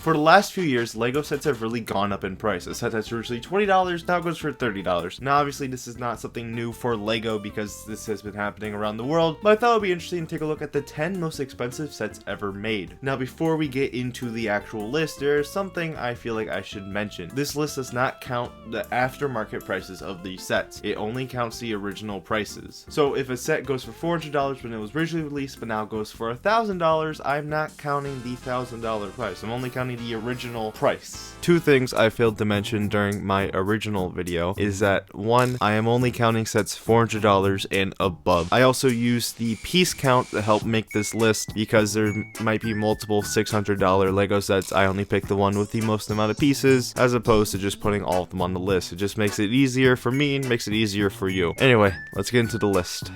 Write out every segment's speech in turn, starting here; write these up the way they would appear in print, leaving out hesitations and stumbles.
For the last few years, LEGO sets have really gone up in price. A set that's originally $20 now goes for $30. Now obviously this is not something new for LEGO because this has been happening around the world, but I thought it would be interesting to take a look at the 10 most expensive sets ever made. Now before we get into the actual list, there is something I feel like I should mention. This list does not count the aftermarket prices of these sets. It only counts the original prices. So if a set goes for $400 when it was originally released but now goes for $1,000, I'm not counting the $1,000 price. I'm only counting the original price. Two things I failed to mention during my original video is that one, I am only counting sets $400 and above. I also use the piece count to help make this list because there might be multiple $600 LEGO sets. I only picked the one with the most amount of pieces as opposed to just putting all of them on the list. It just makes it easier for me and makes it easier for you. Anyway, let's get into the list.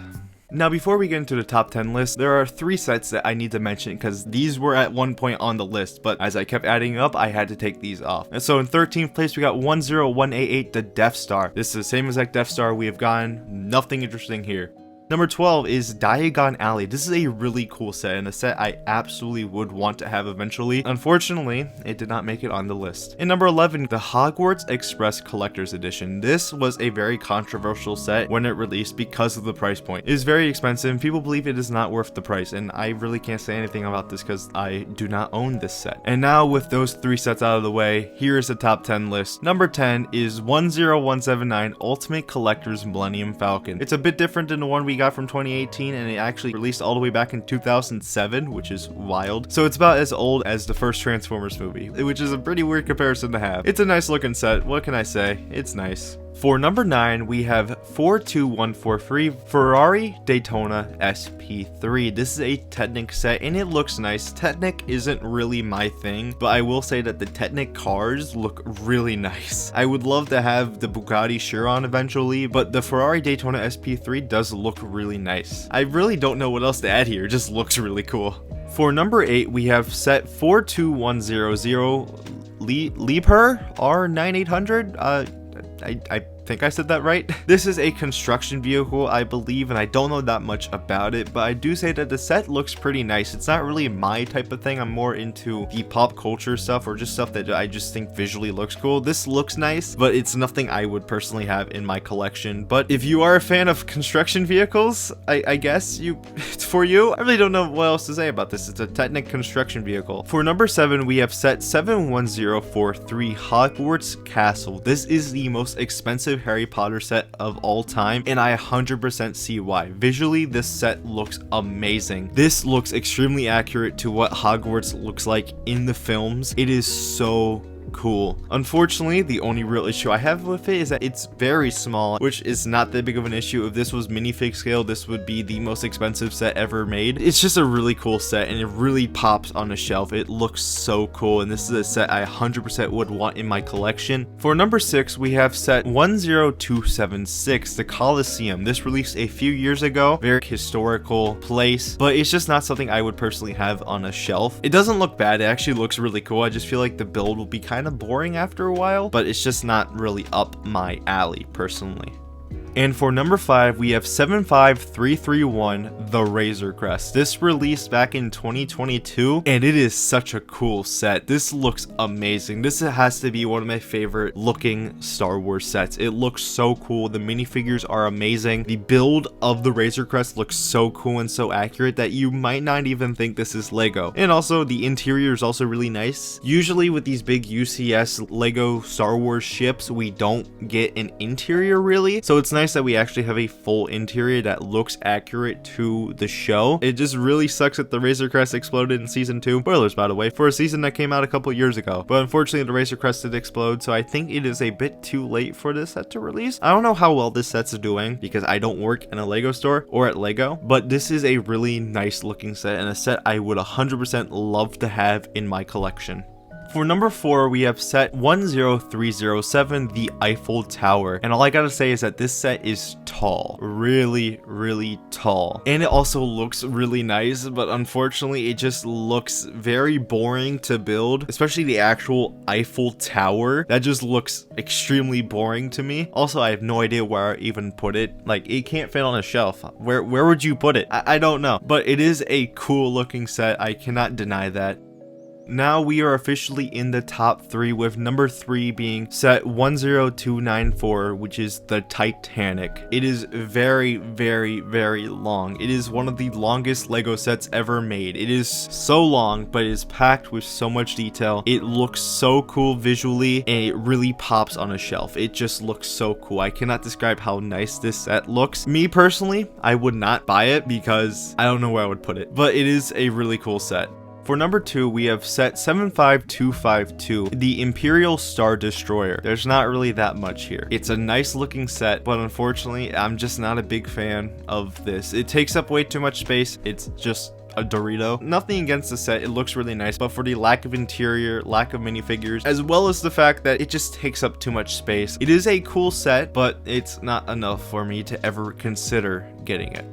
Now before we get into the top 10 list, there are 3 sets that I need to mention because these were at one point on the list, but as I kept adding up, I had to take these off. And so in 13th place, we got 10188, the Death Star. This is the same exact Death Star we have gotten. Nothing interesting here. Number 12 is Diagon Alley. This is a really cool set and a set I absolutely would want to have eventually. Unfortunately, it did not make it on the list. In number 11, the Hogwarts Express Collector's Edition. This was a very controversial set when it released because of the price point. It is very expensive. People believe it is not worth the price, and I really can't say anything about this because I do not own this set. And now with those 3 sets out of the way, here is the top 10 list. Number 10 is 10179 Ultimate Collector's Millennium Falcon. It's a bit different than the one we got from 2018, and it actually released all the way back in 2007, which is wild. So it's about as old as the first Transformers movie, which is a pretty weird comparison to have. It's a nice looking set. What can I say? It's nice. For number 9, we have 42143 Ferrari Daytona SP3. This is a Technic set and it looks nice. Technic isn't really my thing, but I will say that the Technic cars look really nice. I would love to have the Bugatti Chiron eventually, but the Ferrari Daytona SP3 does look really nice. I really don't know what else to add here. It just looks really cool. For number 8, we have set 42100 Liebherr R9800. I think I said that right. This is a construction vehicle, I believe, and I don't know that much about it, but I do say that the set looks pretty nice. It's not really my type of thing. I'm more into the pop culture stuff or just stuff that I just think visually looks cool. This looks nice, but it's nothing I would personally have in my collection. But if you are a fan of construction vehicles, I guess it's for you. I really don't know what else to say about this. It's a Technic construction vehicle. For number 7, we have set 71043 Hogwarts Castle. This is the most expensive Harry Potter set of all time, and I 100% see why. Visually, this set looks amazing. This looks extremely accurate to what Hogwarts looks like in the films. It is so cool. Unfortunately, the only real issue I have with it is that it's very small, which is not that big of an issue. If this was minifig scale, this would be the most expensive set ever made. It's just a really cool set and it really pops on the shelf. It looks so cool, and this is a set I 100% would want in my collection. For number 6, we have set 10276, the Colosseum. This released a few years ago. Very historical place, but it's just not something I would personally have on a shelf. It doesn't look bad. It actually looks really cool. I just feel like the build will be kind of boring after a while, but it's just not really up my alley personally. And for number 5, we have 75331, the Razor Crest. This released back in 2022, and it is such a cool set. This looks amazing. This has to be one of my favorite looking Star Wars sets. It looks so cool. The minifigures are amazing. The build of the Razor Crest looks so cool and so accurate that you might not even think this is Lego. And also, the interior is also really nice. Usually with these big UCS Lego Star Wars ships, we don't get an interior really, so it's nice that we actually have a full interior that looks accurate to the show. It just really sucks that the Razor Crest exploded in season 2. Spoilers, by the way, for a season that came out a couple years ago. But unfortunately, the Razor Crest did explode, so I think it is a bit too late for this set to release. I don't know how well this set's doing because I don't work in a Lego store or at Lego, but this is a really nice looking set and a set I would 100% love to have in my collection. For number 4, we have set 10307, the Eiffel Tower. And all I gotta say is that this set is tall. Really, really tall. And it also looks really nice, but unfortunately, it just looks very boring to build, especially the actual Eiffel Tower. That just looks extremely boring to me. Also, I have no idea where I even put it. Like, it can't fit on a shelf. Where would you put it? I don't know. But it is a cool looking set. I cannot deny that. Now we are officially in the top 3, with number 3 being set 10294, which is the Titanic. It is very, very, very long. It is one of the longest LEGO sets ever made. It is so long, but it is packed with so much detail. It looks so cool visually, and it really pops on a shelf. It just looks so cool. I cannot describe how nice this set looks. Me personally, I would not buy it because I don't know where I would put it, but it is a really cool set. For number 2, we have set 75252, the Imperial Star Destroyer. There's not really that much here. It's a nice looking set, but unfortunately, I'm just not a big fan of this. It takes up way too much space. It's just a Dorito. Nothing against the set, it looks really nice, but for the lack of interior, lack of minifigures, as well as the fact that it just takes up too much space, it is a cool set, but it's not enough for me to ever consider getting it.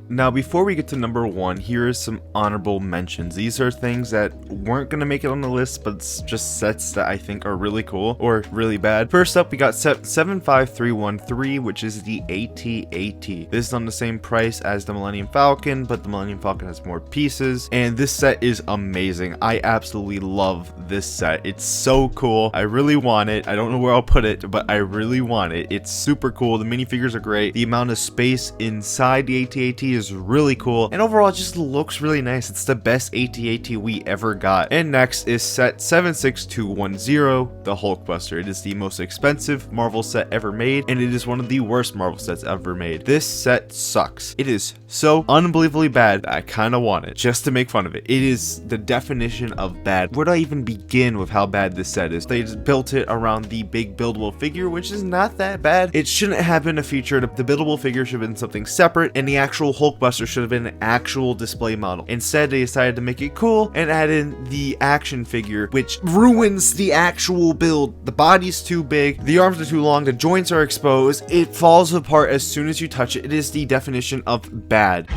Now, before we get to number 1, here is some honorable mentions. These are things that weren't going to make it on the list, but it's just sets that I think are really cool or really bad. First up, we got set 75313, which is the AT-AT. This is on the same price as the Millennium Falcon, but the Millennium Falcon has more pieces, and this set is amazing. I absolutely love this set. It's so cool. I really want it. I don't know where I'll put it, but I really want it. It's super cool. The minifigures are great. The amount of space inside the AT-AT is really cool, and overall it just looks really nice. It's the best AT-AT we ever got. And next is set 76210, the Hulkbuster. It is the most expensive Marvel set ever made, and it is one of the worst Marvel sets ever made. This set sucks. It is so unbelievably bad that I kind of want it just to make fun of it. It is the definition of bad. Where do I even begin with how bad this set is? They just built it around the big buildable figure, which is not that bad. It shouldn't have been a feature. The buildable figure should have been something separate, and the actual Hulkbuster should have been an actual display model. Instead, they decided to make it cool and add in the action figure, which ruins the actual build. The body's too big, the arms are too long, the joints are exposed, it falls apart as soon as you touch it. It is the definition of bad.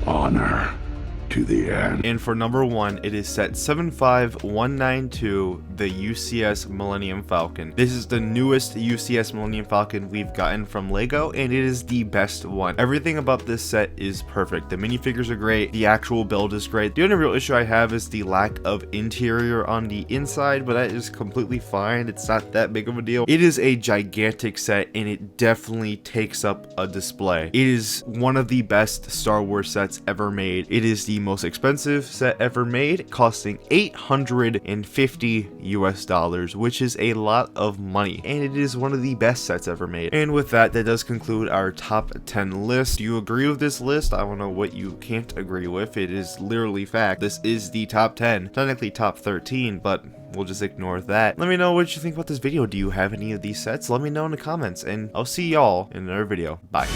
Honor to the end. And for number 1, it is set 75192, the UCS Millennium Falcon. This is the newest UCS Millennium Falcon we've gotten from LEGO, and it is the best one. Everything about this set is perfect. The minifigures are great, the actual build is great. The only real issue I have is the lack of interior on the inside, but that is completely fine. It's not that big of a deal. It is a gigantic set, and it definitely takes up a display. It is one of the best Star Wars sets ever made. It is the most expensive set ever made, costing $850 US, which is a lot of money, and it is one of the best sets ever made. And with that, that does conclude our top 10 list. Do you agree with this list? I don't know what you can't agree with. It is literally fact. This is the top 10, technically top 13, but we'll just ignore that. Let me know what you think about this video. Do you have any of these sets? Let me know in the comments, and I'll see y'all in another video. Bye.